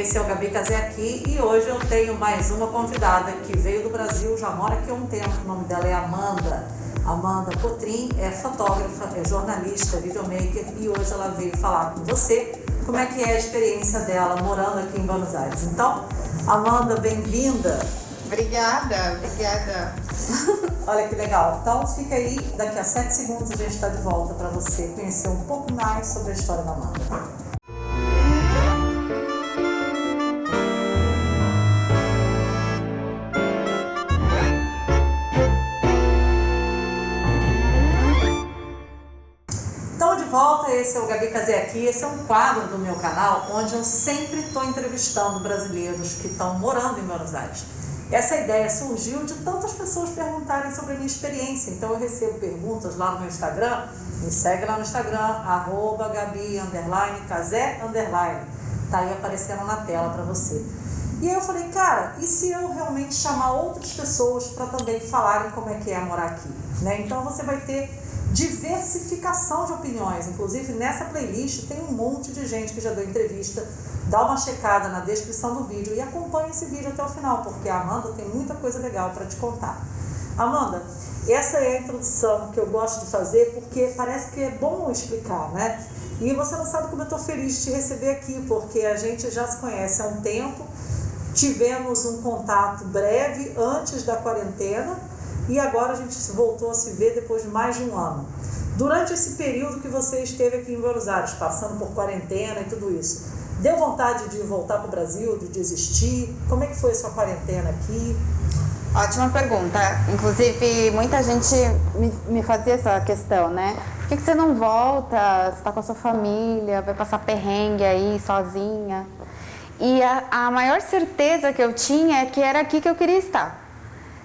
esse é o Gabi Casé aqui e hoje eu tenho mais uma convidada que veio do Brasil, já mora aqui há um tempo. O nome dela é Amanda. Amanda Cotrim é fotógrafa, é jornalista, videomaker e hoje ela veio falar com você como é que é a experiência dela morando aqui em Buenos Aires. Então, Amanda, bem-vinda. Obrigada. Olha que legal. Então, fica aí, daqui a 7 segundos a gente está de volta para você conhecer um pouco mais sobre a história da Amanda. Volta, esse é o Gabi Casé aqui, esse é um quadro do meu canal onde eu sempre estou entrevistando brasileiros que estão morando em Buenos Aires. Essa ideia surgiu de tantas pessoas perguntarem sobre a minha experiência, então eu recebo perguntas lá no meu Instagram, me segue lá no Instagram, @Gabi_Casé_, tá aí aparecendo na tela para você. E aí eu falei, cara, e se eu realmente chamar outras pessoas para também falarem como é que é morar aqui, né? Então você vai ter diversificação de opiniões, inclusive nessa playlist tem um monte de gente que já deu entrevista. Dá uma checada na descrição do vídeo e acompanha esse vídeo até o final, porque a Amanda tem muita coisa legal para te contar. Amanda, essa é a introdução que eu gosto de fazer porque parece que é bom explicar, né? E você não sabe como eu estou feliz de te receber aqui, porque a gente já se conhece há um tempo, tivemos um contato breve antes da quarentena, e agora a gente voltou a se ver depois de mais de um ano. Durante esse período que você esteve aqui em Buenos Aires, passando por quarentena e tudo isso, deu vontade de voltar para o Brasil, de desistir? Como é que foi a sua quarentena aqui? Ótima pergunta. Inclusive, muita gente me fazia essa questão, né? Por que você não volta? Você está com a sua família, vai passar perrengue aí, sozinha. E a maior certeza que eu tinha é que era aqui que eu queria estar.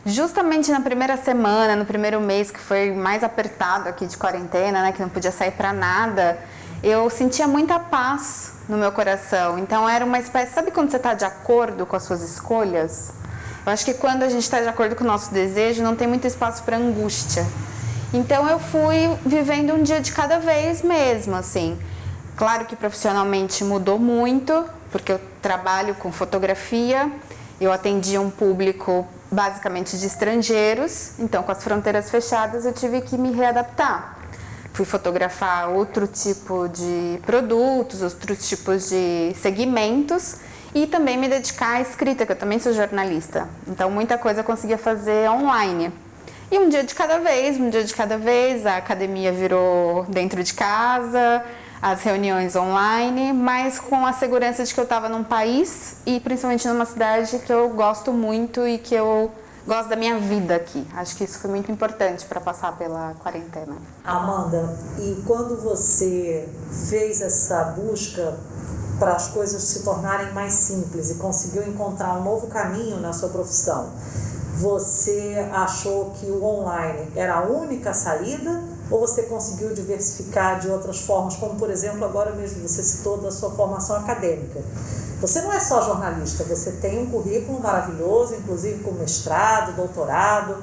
Justamente na primeira semana, no primeiro mês, que foi mais apertado aqui de quarentena, né, que não podia sair para nada, eu sentia muita paz no meu coração. Então era uma espécie, sabe quando você está de acordo com as suas escolhas? Eu acho que quando a gente está de acordo com o nosso desejo, não tem muito espaço para angústia. Então eu fui vivendo um dia de cada vez mesmo, assim. Claro que profissionalmente mudou muito, porque eu trabalho com fotografia, eu atendi um público basicamente de estrangeiros, então com as fronteiras fechadas eu tive que me readaptar. Fui fotografar outro tipo de produtos, outros tipos de segmentos e também me dedicar à escrita, que eu também sou jornalista. Então muita coisa eu conseguia fazer online. E um dia de cada vez, a academia virou dentro de casa, as reuniões online, mas com a segurança de que eu estava num país e principalmente numa cidade que eu gosto muito e que eu gosto da minha vida aqui. Acho que isso foi muito importante para passar pela quarentena. Amanda, e quando você fez essa busca para as coisas se tornarem mais simples e conseguiu encontrar um novo caminho na sua profissão, você achou que o online era a única saída? Ou você conseguiu diversificar de outras formas, como por exemplo, agora mesmo você citou da sua formação acadêmica. Você não é só jornalista, você tem um currículo maravilhoso, inclusive com mestrado, doutorado.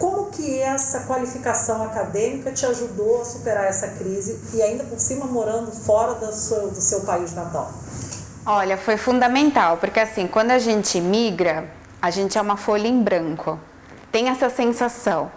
Como que essa qualificação acadêmica te ajudou a superar essa crise e ainda por cima morando fora do seu país natal? Olha, foi fundamental, porque assim, quando a gente migra, a gente é uma folha em branco. Tem essa sensação.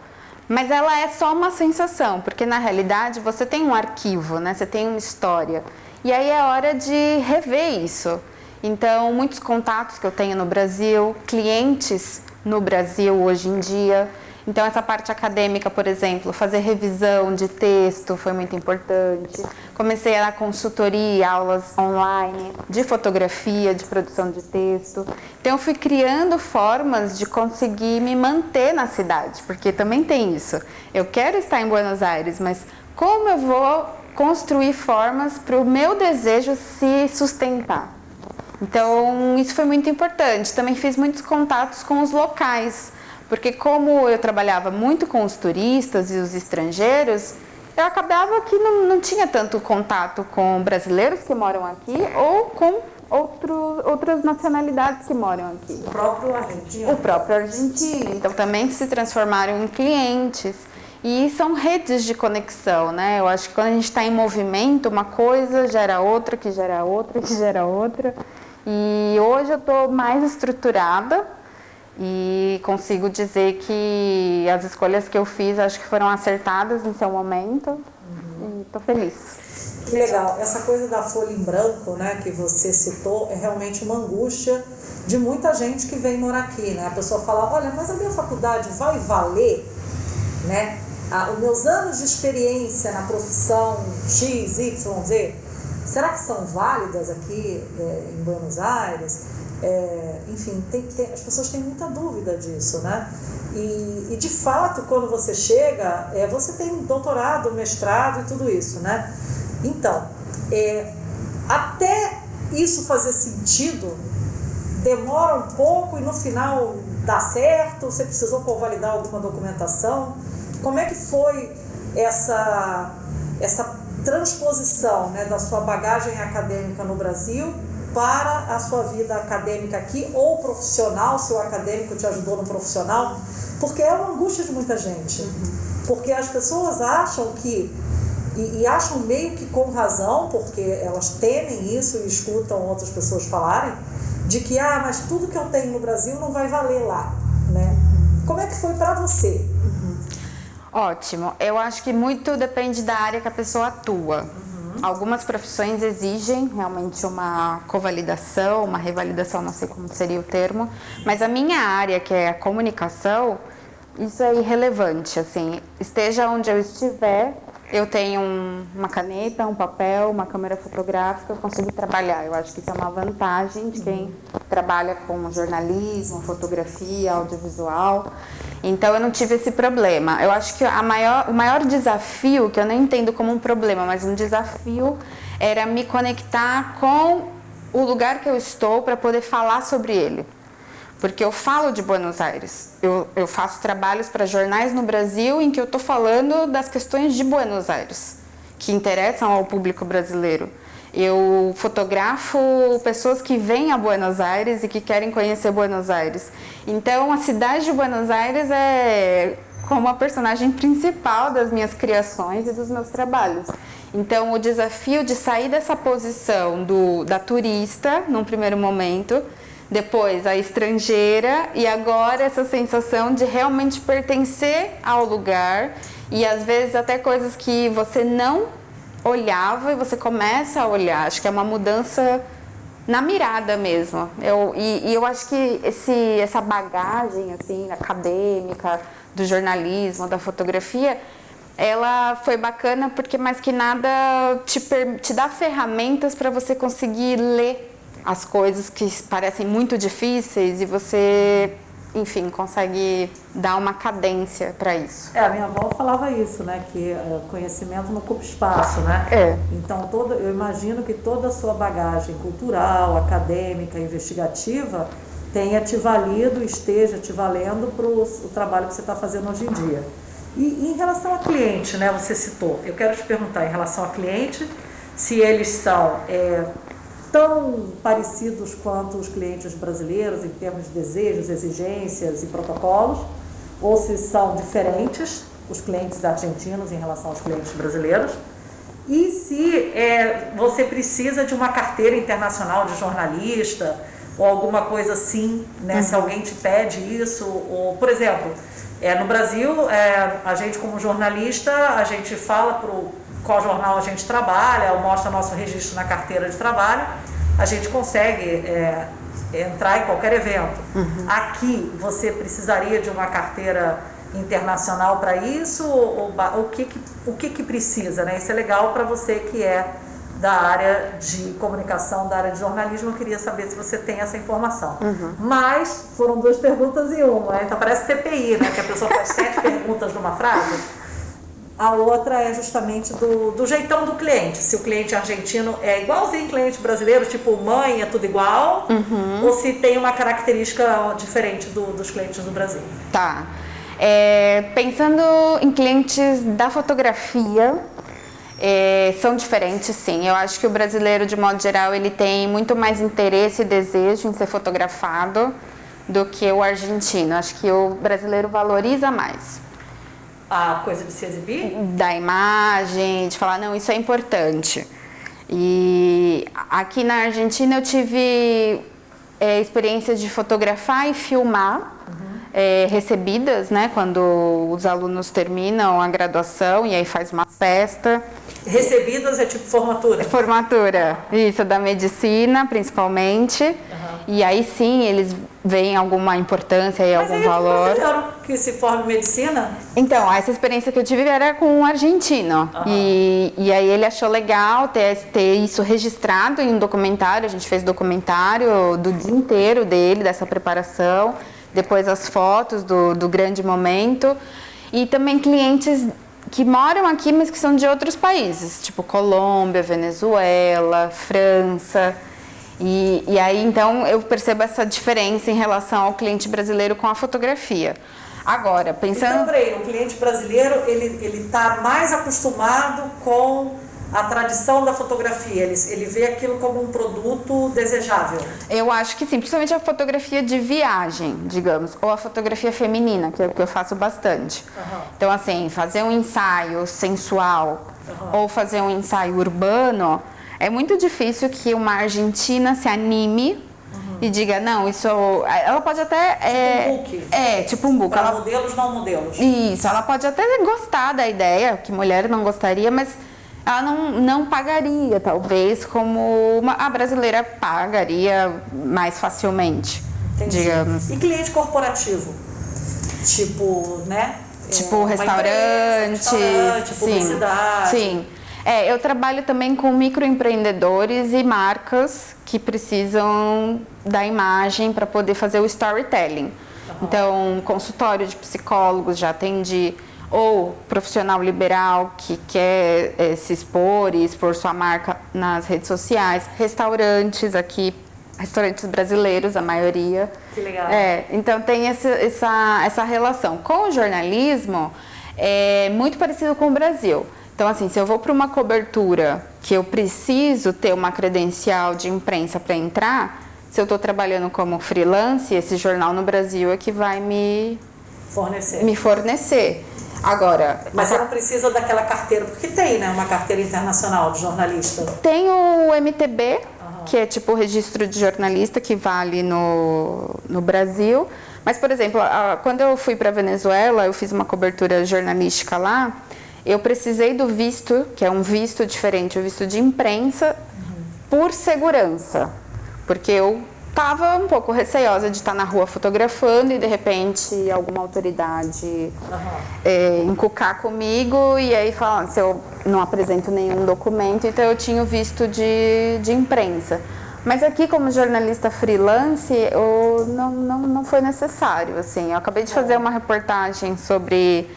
Mas ela é só uma sensação, porque na realidade você tem um arquivo, né? Você tem uma história. E aí é hora de rever isso. Então, muitos contatos que eu tenho no Brasil, clientes no Brasil hoje em dia. Então, essa parte acadêmica, por exemplo, fazer revisão de texto foi muito importante. Comecei a dar consultoria, aulas online de fotografia, de produção de texto. Então, eu fui criando formas de conseguir me manter na cidade, porque também tem isso. Eu quero estar em Buenos Aires, mas como eu vou construir formas para o meu desejo se sustentar? Então, isso foi muito importante. Também fiz muitos contatos com os locais. Porque como eu trabalhava muito com os turistas e os estrangeiros, eu acabava que não tinha tanto contato com brasileiros que moram aqui ou com outras nacionalidades que moram aqui. O próprio argentino. O próprio argentino. Então também se transformaram em clientes. E são redes de conexão, né? Eu acho que quando a gente está em movimento, uma coisa gera outra, que gera outra, que gera outra. E hoje eu estou mais estruturada e consigo dizer que as escolhas que eu fiz acho que foram acertadas em seu momento e estou feliz. Que legal. Essa coisa da folha em branco, né, que você citou, é realmente uma angústia de muita gente que vem morar aqui, né? A pessoa fala, olha, mas a minha faculdade vai valer, né? Os meus anos de experiência na profissão X, Y, Z, será que são válidas aqui em Buenos Aires? Enfim, as pessoas têm muita dúvida disso, né? E de fato, quando você chega, você tem doutorado, mestrado e tudo isso, né? Então, até isso fazer sentido, demora um pouco e no final dá certo, você precisou convalidar alguma documentação. Como é que foi essa transposição, né, da sua bagagem acadêmica no Brasil para a sua vida acadêmica aqui, ou profissional, se o acadêmico te ajudou no profissional? Porque é uma angústia de muita gente. Porque as pessoas acham que, e acham meio que com razão, porque elas temem isso e escutam outras pessoas falarem, de que, mas tudo que eu tenho no Brasil não vai valer lá, né? Como é que foi para você? Ótimo. Eu acho que muito depende da área que a pessoa atua. Algumas profissões exigem realmente uma convalidação, uma revalidação, não sei como seria o termo, mas a minha área, que é a comunicação, isso é irrelevante, assim, esteja onde eu estiver, eu tenho uma caneta, um papel, uma câmera fotográfica, eu consigo trabalhar. Eu acho que isso é uma vantagem de quem trabalha com jornalismo, fotografia, audiovisual. Então, eu não tive esse problema. Eu acho que o maior desafio, que eu nem entendo como um problema, mas um desafio, era me conectar com o lugar que eu estou para poder falar sobre ele. Porque eu falo de Buenos Aires, eu faço trabalhos para jornais no Brasil em que eu estou falando das questões de Buenos Aires, que interessam ao público brasileiro. Eu fotografo pessoas que vêm a Buenos Aires e que querem conhecer Buenos Aires. Então, a cidade de Buenos Aires é como a personagem principal das minhas criações e dos meus trabalhos. Então, o desafio de sair dessa posição da turista, num primeiro momento, depois a estrangeira e agora essa sensação de realmente pertencer ao lugar e às vezes até coisas que você não olhava e você começa a olhar. Acho que é uma mudança na mirada mesmo. Eu acho que essa bagagem assim, acadêmica, do jornalismo, da fotografia, ela foi bacana porque mais que nada te dá ferramentas para você conseguir ler as coisas que parecem muito difíceis e você, enfim, consegue dar uma cadência para isso. A minha avó falava isso, né, que conhecimento não ocupa espaço, né? Então, eu imagino que toda a sua bagagem cultural, acadêmica, investigativa tenha te valido, esteja te valendo para o trabalho que você está fazendo hoje em dia. E em relação a cliente, né, você citou, eu quero te perguntar em relação a cliente, se eles são tão parecidos quanto os clientes brasileiros em termos de desejos, exigências e protocolos, ou se são diferentes os clientes argentinos em relação aos clientes brasileiros, e se você precisa de uma carteira internacional de jornalista ou alguma coisa assim, né? Se alguém te pede isso, ou, por exemplo, no Brasil, a gente como jornalista, a gente fala qual jornal a gente trabalha, mostra nosso registro na carteira de trabalho, a gente consegue entrar em qualquer evento. Aqui, você precisaria de uma carteira internacional para isso? O que precisa, né? Isso é legal para você que é da área de comunicação, da área de jornalismo. Eu queria saber se você tem essa informação. Mas foram 2 perguntas em uma, então parece CPI, né? Que a pessoa faz 7 perguntas numa frase. A outra é justamente do jeitão do cliente. Se o cliente argentino é igualzinho cliente brasileiro, tipo mãe, é tudo igual, ou se tem uma característica diferente dos clientes do Brasil. Tá. Pensando em clientes da fotografia, são diferentes, sim. Eu acho que o brasileiro, de modo geral, ele tem muito mais interesse e desejo em ser fotografado do que o argentino. Acho que o brasileiro valoriza mais. A coisa de se exibir? Da imagem, de falar, não, isso é importante. E que aqui na Argentina eu tive experiência de fotografar e filmar recebidas, né? Quando os alunos terminam a graduação e aí faz uma festa. Recebidas é tipo formatura? Formatura, isso, da medicina principalmente. E aí sim, eles veem alguma importância e algum valor. Mas aí que se forma em medicina? Então, essa experiência que eu tive era com um argentino. E aí ele achou legal ter isso registrado em um documentário. A gente fez documentário do dia inteiro dele, dessa preparação. Depois as fotos do grande momento. E também clientes que moram aqui, mas que são de outros países. Tipo Colômbia, Venezuela, França. E aí, então, eu percebo essa diferença em relação ao cliente brasileiro com a fotografia. Agora, pensando... Então, peraí, o cliente brasileiro, ele está mais acostumado com a tradição da fotografia, ele vê aquilo como um produto desejável? Eu acho que sim, principalmente a fotografia de viagem, digamos, ou a fotografia feminina, que é o que eu faço bastante. Então, assim, fazer um ensaio sensual ou fazer um ensaio urbano... É muito difícil que uma argentina se anime e diga, não, isso... Ela pode até... Tipo um book. Tipo um book. Para modelos, não modelos. Isso, ela pode até gostar da ideia, que mulher não gostaria, mas ela não pagaria, talvez, como a brasileira pagaria mais facilmente, digamos. E cliente corporativo? Tipo, né? Tipo restaurante, publicidade. Sim. Eu trabalho também com microempreendedores e marcas que precisam da imagem para poder fazer o storytelling. Então, consultório de psicólogos já atendi, ou profissional liberal que quer se expor e expor sua marca nas redes sociais, restaurantes aqui, restaurantes brasileiros, a maioria. Que legal. Então, tem essa relação. Com o jornalismo, é muito parecido com o Brasil. Então, assim, se eu vou para uma cobertura que eu preciso ter uma credencial de imprensa para entrar, se eu estou trabalhando como freelance, esse jornal no Brasil é que vai me fornecer. Agora... Mas você não precisa daquela carteira, porque tem, né? Uma carteira internacional de jornalista. Tem o MTB, que é tipo o registro de jornalista que vale no Brasil. Mas, por exemplo, quando eu fui para a Venezuela, eu fiz uma cobertura jornalística lá, eu precisei do visto, que é um visto diferente, o visto de imprensa, por segurança. Porque eu estava um pouco receosa de estar na rua fotografando e, de repente, alguma autoridade encucar comigo e aí falar se eu não apresento nenhum documento. Então, eu tinha o visto de imprensa. Mas aqui, como jornalista freelance, não foi necessário. Assim, eu acabei de fazer uma reportagem sobre...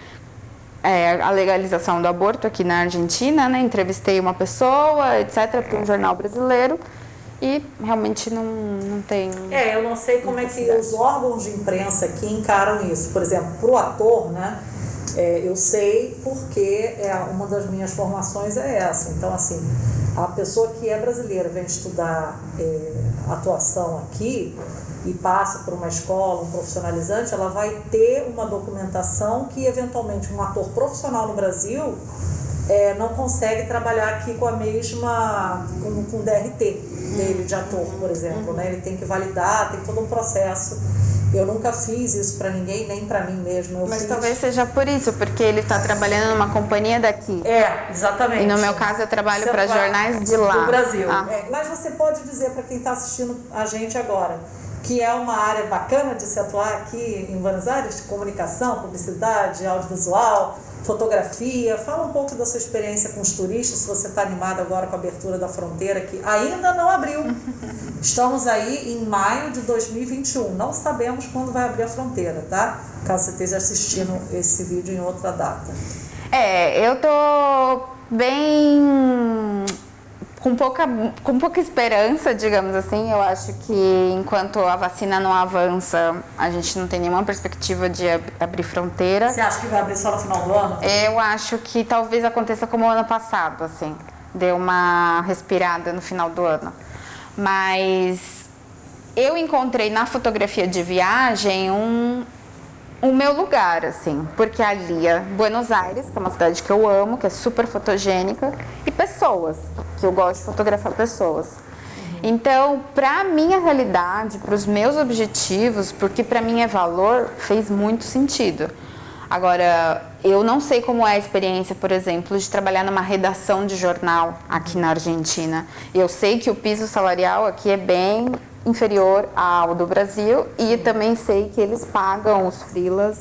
a legalização do aborto aqui na Argentina, né? Entrevistei uma pessoa, etc., para um jornal brasileiro e realmente não tem... eu não sei como é que os órgãos de imprensa aqui encaram isso. Por exemplo, para o ator, né? Eu sei porque uma das minhas formações é essa. Então, assim, a pessoa que é brasileira vem estudar atuação aqui e passa por uma escola, um profissionalizante, ela vai ter uma documentação que, eventualmente, um ator profissional no Brasil não consegue trabalhar aqui com a mesma, com o DRT dele de ator, por exemplo, né? Ele tem que validar, tem todo um processo. Eu nunca fiz isso para ninguém, nem para mim mesmo. Mas talvez seja por isso, porque ele está trabalhando numa companhia daqui. Exatamente. E no meu caso eu trabalho para jornais de lá. Do Brasil. Mas você pode dizer para quem está assistindo a gente agora, que é uma área bacana de se atuar aqui em Buenos Aires, comunicação, publicidade, audiovisual, fotografia. Fala um pouco da sua experiência com os turistas, se você está animado agora com a abertura da fronteira, que ainda não abriu. Estamos aí em maio de 2021, não sabemos quando vai abrir a fronteira, tá? Caso você esteja assistindo esse vídeo em outra data. Eu tô bem... Com pouca esperança, digamos assim. Eu acho que enquanto a vacina não avança, a gente não tem nenhuma perspectiva de abrir fronteira. Você acha que vai abrir só no final do ano? Eu acho que talvez aconteça como o ano passado, assim. Deu uma respirada no final do ano. Mas eu encontrei na fotografia de viagem o meu lugar, assim, porque ali é Buenos Aires, que é uma cidade que eu amo, que é super fotogênica, e pessoas, que eu gosto de fotografar pessoas. Então, para a minha realidade, para os meus objetivos, porque para mim é valor, fez muito sentido. Agora, eu não sei como é a experiência, por exemplo, de trabalhar numa redação de jornal aqui na Argentina. Eu sei que o piso salarial aqui é bem inferior ao do Brasil e também sei que eles pagam os freelas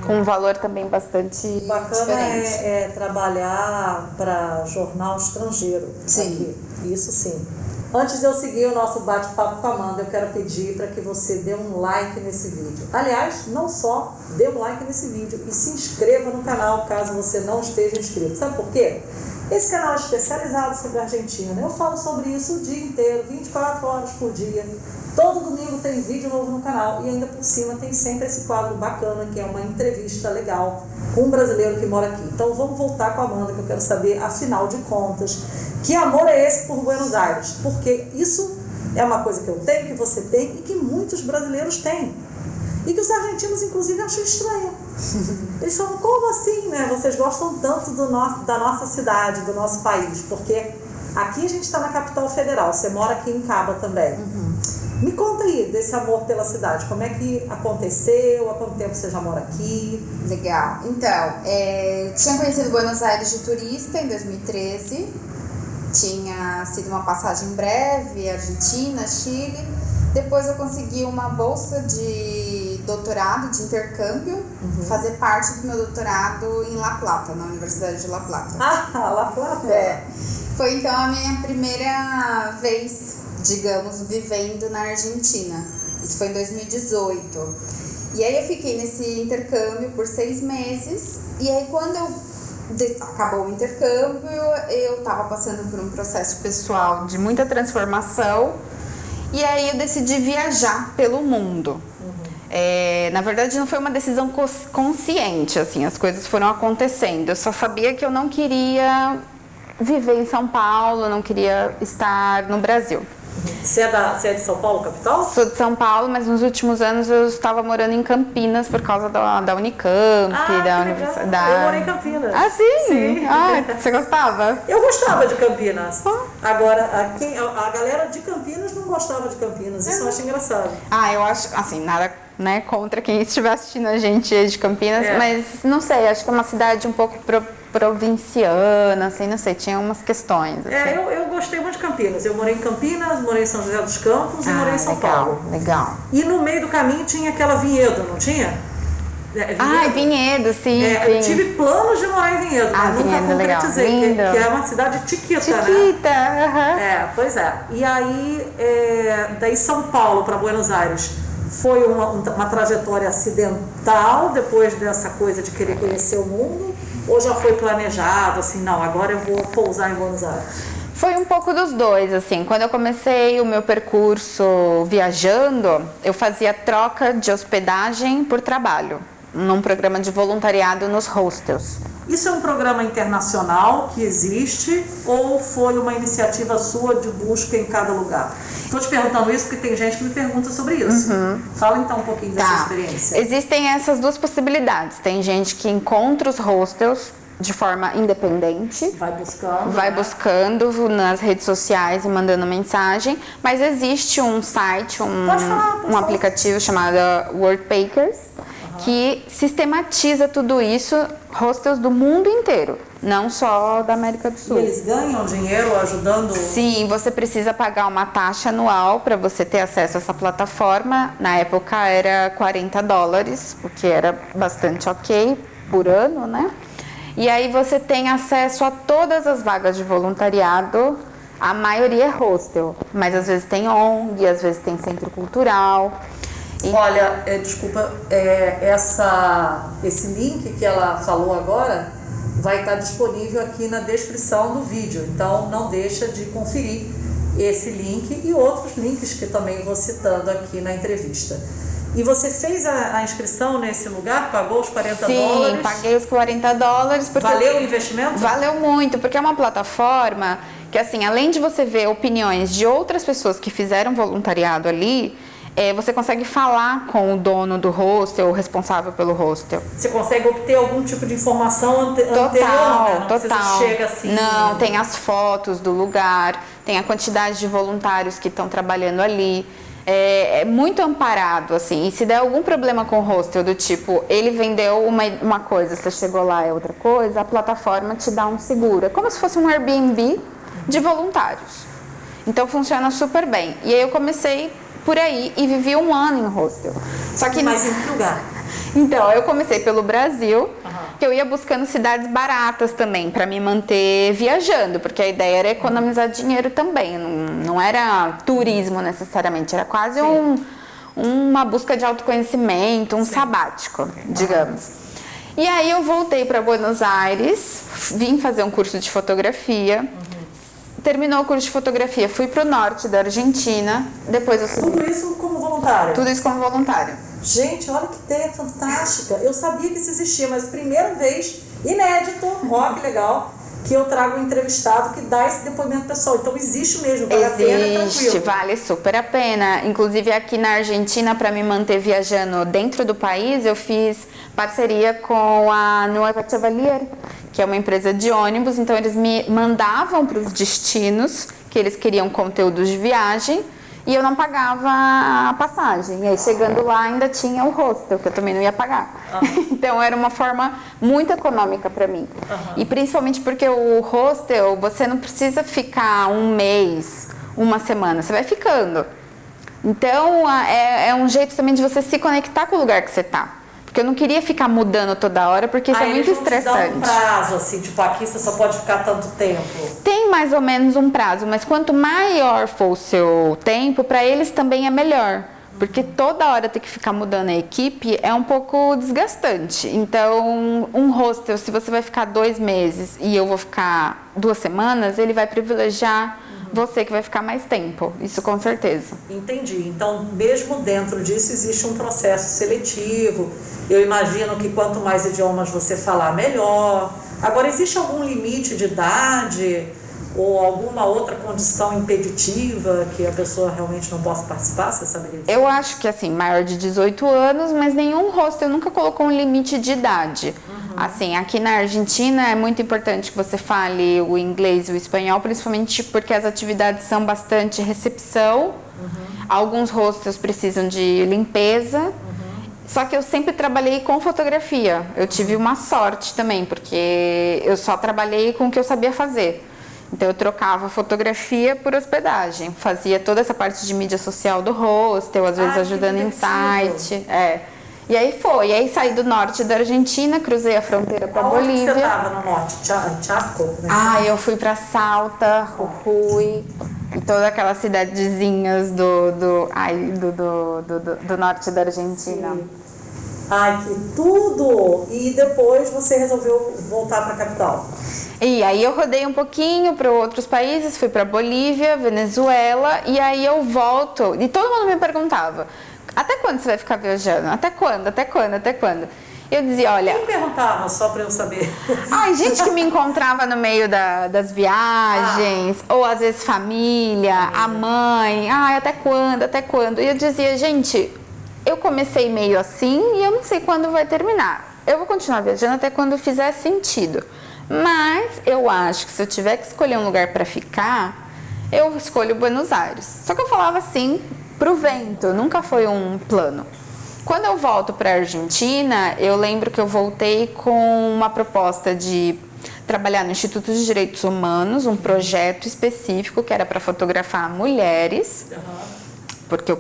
com um valor também bastante bacana diferente. é trabalhar para jornal estrangeiro. Sim. Aqui. Isso sim. Antes de eu seguir o nosso bate-papo com a Amanda, eu quero pedir para que você dê um like nesse vídeo. Aliás, não só dê um like nesse vídeo e se inscreva no canal caso você não esteja inscrito. Sabe por quê? Esse canal é especializado sobre a Argentina. Eu falo sobre isso o dia inteiro, 24 horas por dia. Todo domingo tem vídeo novo no canal e ainda por cima tem sempre esse quadro bacana que é uma entrevista legal com um brasileiro que mora aqui. Então vamos voltar com a Amanda, que eu quero saber, afinal de contas, que amor é esse por Buenos Aires? Porque isso é uma coisa que eu tenho, que você tem e que muitos brasileiros têm. E que os argentinos, inclusive, acham estranho. Eles falam, como assim, né? Vocês gostam tanto da nossa cidade, do nosso país? Porque aqui a gente está na capital federal, você mora aqui em Caba também. Me conta aí desse amor pela cidade, como é que aconteceu, há quanto tempo você já mora aqui? Legal, então, tinha conhecido Buenos Aires de turista em 2013, tinha sido uma passagem breve, Argentina, Chile, depois eu consegui uma bolsa de doutorado, de intercâmbio, fazer parte do meu doutorado em La Plata, na Universidade de La Plata. Ah, La Plata! Foi então a minha primeira vez, digamos, vivendo na Argentina. Isso foi em 2018. E aí eu fiquei nesse intercâmbio por 6 meses. E aí quando acabou o intercâmbio, eu estava passando por um processo pessoal de muita transformação. E aí eu decidi viajar pelo mundo. Na verdade não foi uma decisão consciente, assim, as coisas foram acontecendo. Eu só sabia que eu não queria viver em São Paulo, não queria estar no Brasil. Você é de São Paulo, capital? Sou de São Paulo, mas nos últimos anos eu estava morando em Campinas por causa da Unicamp, da Universidade. Eu morei em Campinas. Ah, sim? Sim. Ah, você gostava? Eu gostava de Campinas. Agora, a galera de Campinas não gostava de Campinas. Isso eu acho engraçado. Eu acho, assim, nada, né, contra quem estiver assistindo a gente de Campinas, mas não sei, acho que é uma cidade um pouco provinciana, assim, não sei, tinha umas questões. Assim. Eu gostei muito de Campinas. Eu morei em Campinas, morei em São José dos Campos e morei em São Paulo. Legal. E no meio do caminho tinha aquela Vinhedo, não tinha? Vinhedo, sim, sim. Eu tive planos de morar em Vinhedo, mas nunca concretizei, que é uma cidade chiquita, né? Pois é. E aí, daí São Paulo para Buenos Aires foi uma trajetória acidental, depois dessa coisa de querer conhecer o mundo, ou já foi planejado, assim, não, agora eu vou pousar em Buenos Aires? Foi um pouco dos dois, assim. Quando eu comecei o meu percurso viajando, eu fazia troca de hospedagem por trabalho, num programa de voluntariado nos hostels. Isso é um programa internacional que existe ou foi uma iniciativa sua de busca em cada lugar? Estou te perguntando isso porque tem gente que me pergunta sobre isso. Fala então um pouquinho dessa experiência. Existem essas duas possibilidades. Tem gente que encontra os hostels de forma independente. Vai buscando nas redes sociais e mandando mensagem. Mas existe um site, um aplicativo chamado Worldpackers, que sistematiza tudo isso, hostels do mundo inteiro, não só da América do Sul. E eles ganham dinheiro ajudando? Sim, você precisa pagar uma taxa anual para você ter acesso a essa plataforma. Na época era $40, o que era bastante ok por ano, né? E aí você tem acesso a todas as vagas de voluntariado. A maioria é hostel, mas às vezes tem ONG, às vezes tem centro cultural. Olha, desculpa, esse link que ela falou agora vai estar disponível aqui na descrição do vídeo. Então não deixa de conferir esse link e outros links que também vou citando aqui na entrevista. E você fez a inscrição nesse lugar? Pagou os $40? Sim, paguei os $40. Porque valeu o investimento? Valeu muito, porque é uma plataforma que, assim, além de você ver opiniões de outras pessoas que fizeram voluntariado ali, você consegue falar com o dono do hostel, o responsável pelo hostel. Você consegue obter algum tipo de informação anterior, né? Não Total. Chega assim. Não, tem as fotos do lugar, tem a quantidade de voluntários que estão trabalhando ali. É muito amparado, assim. E se der algum problema com o hostel, do tipo, ele vendeu uma coisa, você chegou lá é outra coisa, a plataforma te dá um seguro. É como se fosse um Airbnb de voluntários. Então funciona super bem. E aí eu comecei por aí e vivi 1 ano em hostel. Só que Mas em que lugar? Então, eu comecei pelo Brasil, que eu ia buscando cidades baratas também, para me manter viajando, porque a ideia era economizar dinheiro também, não era turismo necessariamente, era quase uma busca de autoconhecimento, um sabático, digamos. E aí eu voltei para Buenos Aires, vim fazer um curso de fotografia. Terminou o curso de fotografia, fui pro norte da Argentina, depois eu subi. Tudo isso como voluntário? Tudo isso como voluntário. Gente, olha que ideia fantástica. Eu sabia que isso existia, mas primeira vez, inédito, ó que legal, que eu trago um entrevistado que dá esse depoimento pessoal. Então existe mesmo, vale a pena, é tranquilo. Vale super a pena. Inclusive aqui na Argentina, para me manter viajando dentro do país, eu fiz parceria com a Nueva Chevalier, que é uma empresa de ônibus. Então eles me mandavam para os destinos que eles queriam conteúdos de viagem e eu não pagava a passagem. E aí chegando lá ainda tinha o hostel, que eu também não ia pagar. Então era uma forma muito econômica para mim. E principalmente porque o hostel, você não precisa ficar 1 mês, 1 semana, você vai ficando. Então é um jeito também de você se conectar com o lugar que você tá. Porque eu não queria ficar mudando toda hora, porque isso é muito estressante. Eles vão te dar um prazo, assim, tipo, aqui você só pode ficar tanto tempo? Tem mais ou menos um prazo, mas quanto maior for o seu tempo, para eles também é melhor. Porque toda hora ter que ficar mudando a equipe é um pouco desgastante. Então, um hostel, se você vai ficar 2 meses e eu vou ficar 2 semanas, ele vai privilegiar você que vai ficar mais tempo, isso com certeza. Entendi. Então, mesmo dentro disso, existe um processo seletivo. Eu imagino que quanto mais idiomas você falar, melhor. Agora, existe algum limite de idade ou alguma outra condição impeditiva que a pessoa realmente não possa participar? Você saberia dizer? Eu acho que, assim, maior de 18 anos, mas nenhum hostel nunca colocou um limite de idade. Assim, aqui na Argentina é muito importante que você fale o inglês e o espanhol, principalmente porque as atividades são bastante recepção. Alguns hostels precisam de limpeza. Só que eu sempre trabalhei com fotografia. Eu tive uma sorte também, porque eu só trabalhei com o que eu sabia fazer. Então eu trocava fotografia por hospedagem. Fazia toda essa parte de mídia social do hostel, às vezes ajudando em site. E aí saí do norte da Argentina, cruzei a fronteira para Bolívia. Onde você estava no norte? Chaco? Eu fui para Salta, Jujuy e todas aquelas cidadezinhas do norte da Argentina. Sim. Ai, que tudo! E depois você resolveu voltar para a capital? E aí eu rodei um pouquinho para outros países, fui para Bolívia, Venezuela, e aí eu volto. E todo mundo me perguntava, até quando você vai ficar viajando? Até quando? Até quando? Até quando? Eu dizia, olha... Quem perguntava, só para eu saber? Gente que me encontrava no meio das viagens, ou às vezes família, a mãe. Até quando? Até quando? E eu dizia, gente, eu comecei meio assim e eu não sei quando vai terminar. Eu vou continuar viajando até quando fizer sentido. Mas eu acho que se eu tiver que escolher um lugar para ficar, eu escolho Buenos Aires. Só que eu falava assim pro vento, nunca foi um plano. Quando eu volto para a Argentina, eu lembro que eu voltei com uma proposta de trabalhar no Instituto de Direitos Humanos, um projeto específico que era para fotografar mulheres, porque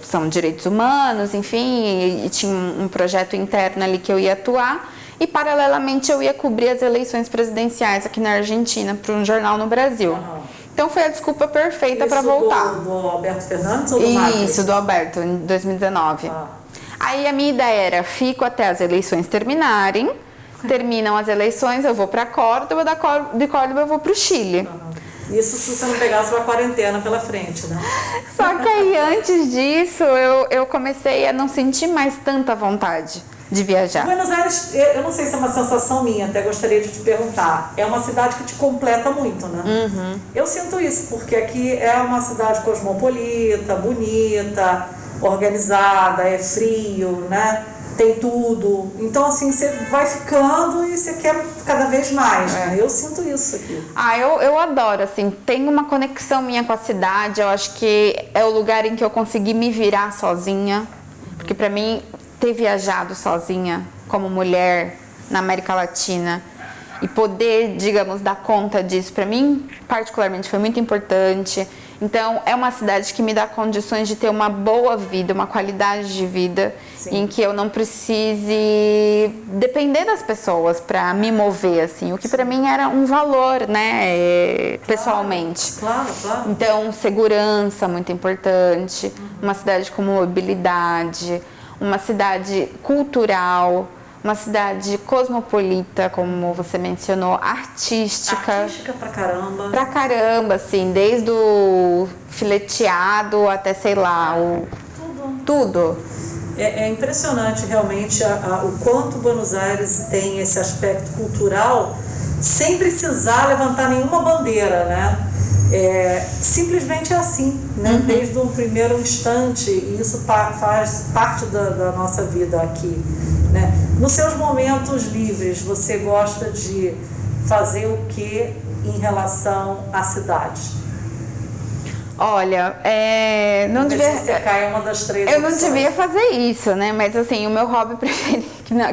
são direitos humanos, enfim, e tinha um projeto interno ali que eu ia atuar. E, paralelamente, eu ia cobrir as eleições presidenciais aqui na Argentina para um jornal no Brasil. Então, foi a desculpa perfeita para voltar. Do Alberto Fernandes ou do Macri? Isso, do Alberto, em 2019. Aí, a minha ideia era, fico até as eleições terminarem, terminam as eleições, eu vou para Córdoba, de Córdoba eu vou para o Chile. Isso se você não pegasse uma quarentena pela frente, né? Só que aí, antes disso, eu comecei a não sentir mais tanta vontade de viajar. Buenos Aires, eu não sei se é uma sensação minha, até gostaria de te perguntar. É uma cidade que te completa muito, né? Eu sinto isso, porque aqui é uma cidade cosmopolita, bonita, organizada, é frio, né? Tem tudo. Então, assim, você vai ficando e você quer cada vez mais, né? Eu sinto isso aqui. Eu adoro, assim, tem uma conexão minha com a cidade, eu acho que é o lugar em que eu consegui me virar sozinha, porque pra mim, ter viajado sozinha como mulher na América Latina e poder, digamos, dar conta disso, pra mim, particularmente, foi muito importante. Então, é uma cidade que me dá condições de ter uma boa vida, uma qualidade de vida, em que eu não precise depender das pessoas para me mover, assim, o que para mim era um valor, né, pessoalmente. Claro. Então, segurança, muito importante, uma cidade com mobilidade, uma cidade cultural, uma cidade cosmopolita, como você mencionou, artística. Artística pra caramba. Pra caramba, assim, desde o fileteado até, sei lá, tudo. É impressionante realmente o quanto Buenos Aires tem esse aspecto cultural sem precisar levantar nenhuma bandeira, né? Simplesmente é assim, né? Desde o primeiro instante, e isso faz parte da nossa vida aqui, né? Nos seus momentos livres, você gosta de fazer o que em relação à cidade? Olha, não devia... Você cai uma das três Eu não opções. devia fazer isso, né? Mas assim, o meu hobby preferido,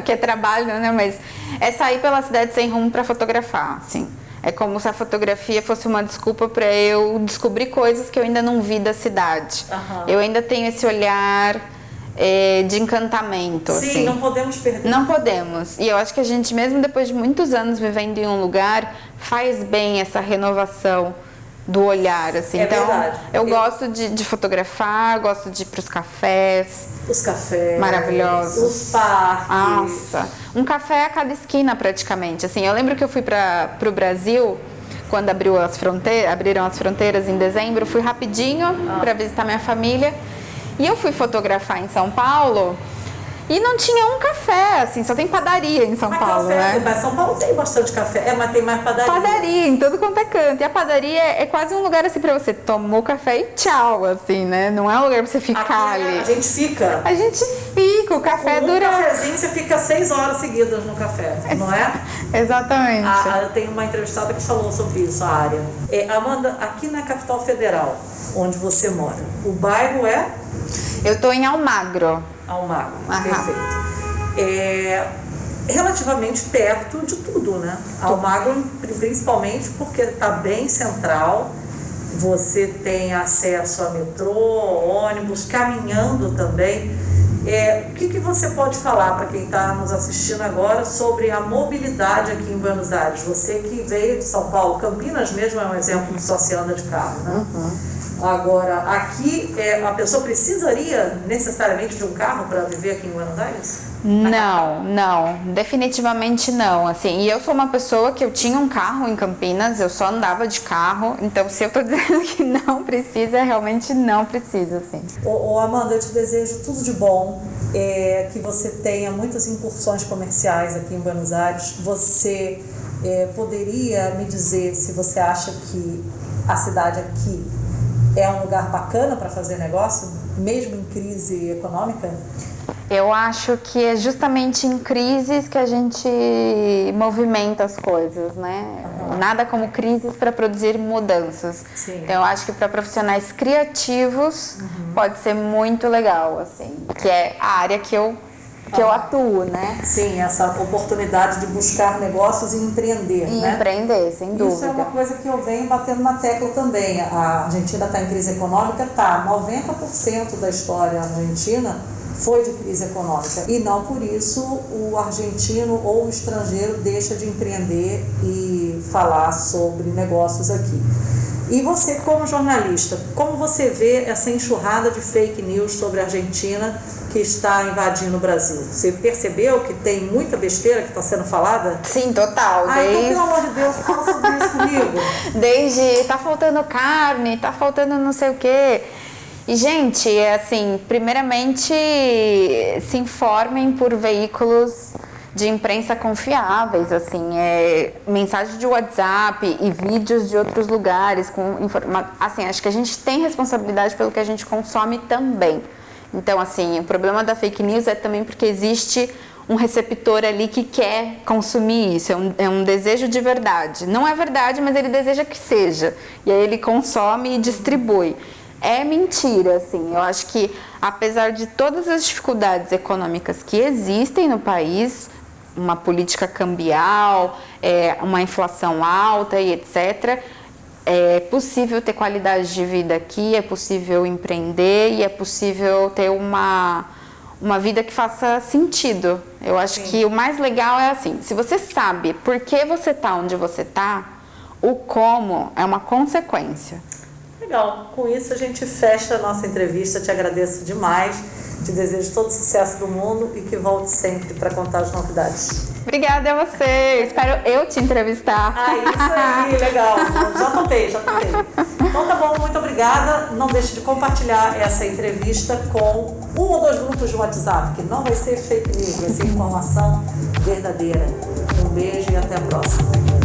que é trabalho, né? Mas é sair pela cidade sem rumo para fotografar, assim. É como se a fotografia fosse uma desculpa para eu descobrir coisas que eu ainda não vi da cidade. Eu ainda tenho esse olhar de encantamento. Sim, assim. não podemos perder. Não podemos. E eu acho que a gente, mesmo depois de muitos anos vivendo em um lugar, faz bem essa renovação do olhar, assim. Então, verdade. Eu gosto de fotografar, gosto de ir para os cafés. Os cafés maravilhosos. Os parques. Nossa, um café a cada esquina praticamente. Assim, eu lembro que eu fui para o Brasil quando abriram as fronteiras em dezembro. Fui rapidinho para visitar minha família e eu fui fotografar em São Paulo. E não tinha um café, assim, só tem padaria em São Paulo, né? Mas São Paulo tem bastante café, mas tem mais padaria. Padaria, em todo quanto é canto. E a padaria é quase um lugar, assim, pra você tomar o café e tchau, assim, né? Não é um lugar pra você ficar ali. A gente fica. A gente fica, o café dura... Um cafezinho, você fica 6 horas seguidas no café, não é? Exatamente. Eu tenho uma entrevistada que falou sobre isso, a área. Amanda, aqui na capital federal, onde você mora, o bairro é? Eu tô em Almagro. Almagro, perfeito. Relativamente perto de tudo, né? Almagro, principalmente porque está bem central, você tem acesso a metrô, ônibus, caminhando também. O que você pode falar para quem está nos assistindo agora sobre a mobilidade aqui em Buenos Aires? Você que veio de São Paulo, Campinas mesmo é um exemplo que só se anda de carro, né? Agora, aqui, a pessoa precisaria necessariamente de um carro para viver aqui em Buenos Aires? Não, definitivamente não, assim, e eu sou uma pessoa que eu tinha um carro em Campinas, eu só andava de carro, então se eu tô dizendo que não precisa, realmente não precisa, assim. Amanda, eu te desejo tudo de bom, que você tenha muitas incursões comerciais aqui em Buenos Aires. Você poderia me dizer se você acha que a cidade aqui é um lugar bacana para fazer negócio, mesmo em crise econômica? Eu acho que é justamente em crises que a gente movimenta as coisas, né? Nada como crises para produzir mudanças. Sim. Então, eu acho que para profissionais criativos pode ser muito legal, assim, que é a área que eu atuo, né? Sim, essa oportunidade de buscar negócios e empreender, né? Empreender, sem dúvida. Isso é uma coisa que eu venho batendo na tecla também. A Argentina está em crise econômica, 90% da história argentina foi de crise econômica. E não por isso o argentino ou o estrangeiro deixa de empreender e falar sobre negócios aqui. E você, como jornalista, como você vê essa enxurrada de fake news sobre a Argentina que está invadindo o Brasil? Você percebeu que tem muita besteira que está sendo falada? Sim, total. Então, pelo amor de Deus, fala sobre isso comigo. Desde tá faltando carne, tá faltando não sei o quê. E, gente, assim, primeiramente se informem por veículos de imprensa confiáveis, assim, mensagem de WhatsApp e vídeos de outros lugares, assim, acho que a gente tem responsabilidade pelo que a gente consome também. Então, assim, o problema da fake news é também porque existe um receptor ali que quer consumir isso, é um desejo de verdade. Não é verdade, mas ele deseja que seja. E aí ele consome e distribui. É mentira, assim. Eu acho que, apesar de todas as dificuldades econômicas que existem no país, uma política cambial, uma inflação alta e etc., é possível ter qualidade de vida aqui, é possível empreender e é possível ter uma vida que faça sentido. Eu acho que o mais legal é assim, se você sabe por que você está onde você está, o como é uma consequência. Legal, com isso a gente fecha a nossa entrevista, te agradeço demais, te desejo todo o sucesso do mundo e que volte sempre para contar as novidades. Obrigada a você, espero eu te entrevistar. Isso aí, legal, já topei. Então tá bom, muito obrigada, não deixe de compartilhar essa entrevista com 1 ou 2 grupos de WhatsApp, que não vai ser fake news, vai ser informação verdadeira. Um beijo e até a próxima.